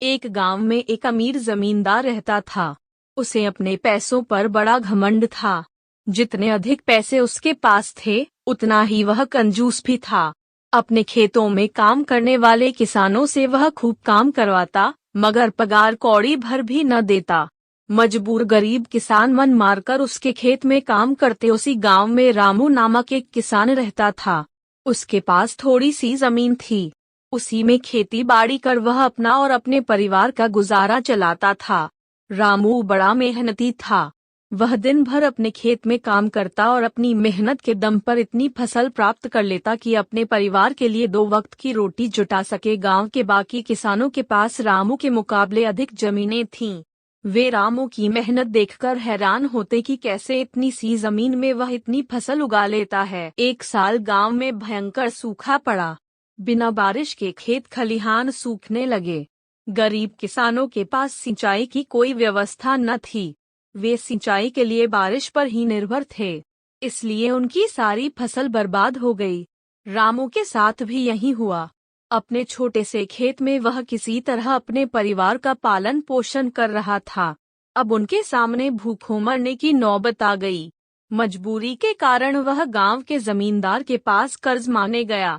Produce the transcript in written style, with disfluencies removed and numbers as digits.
एक गांव में एक अमीर जमींदार रहता था। उसे अपने पैसों पर बड़ा घमंड था। जितने अधिक पैसे उसके पास थे, उतना ही वह कंजूस भी था। अपने खेतों में काम करने वाले किसानों से वह खूब काम करवाता, मगर पगार कौड़ी भर भी न देता। मजबूर गरीब किसान मन मारकर उसके खेत में काम करते। उसी गांव में रामू नामक एक किसान रहता था। उसके पास थोड़ी सी जमीन थी। उसी में खेती बाड़ी कर वह अपना और अपने परिवार का गुजारा चलाता था। रामू बड़ा मेहनती था। वह दिन भर अपने खेत में काम करता और अपनी मेहनत के दम पर इतनी फसल प्राप्त कर लेता कि अपने परिवार के लिए 2 वक्त की रोटी जुटा सके। गांव के बाकी किसानों के पास रामू के मुकाबले अधिक जमीनें थीं। वे रामू की मेहनत देखकर हैरान होते कि कैसे इतनी सी जमीन में वह इतनी फसल उगा लेता है। एक साल गांव में भयंकर सूखा पड़ा। बिना बारिश के खेत खलिहान सूखने लगे। गरीब किसानों के पास सिंचाई की कोई व्यवस्था न थी। वे सिंचाई के लिए बारिश पर ही निर्भर थे, इसलिए उनकी सारी फसल बर्बाद हो गई। रामू के साथ भी यही हुआ। अपने छोटे से खेत में वह किसी तरह अपने परिवार का पालन पोषण कर रहा था। अब उनके सामने भूखों मरने की नौबत आ गई। मजबूरी के कारण वह गांव के जमींदार के पास कर्ज मांगने गया।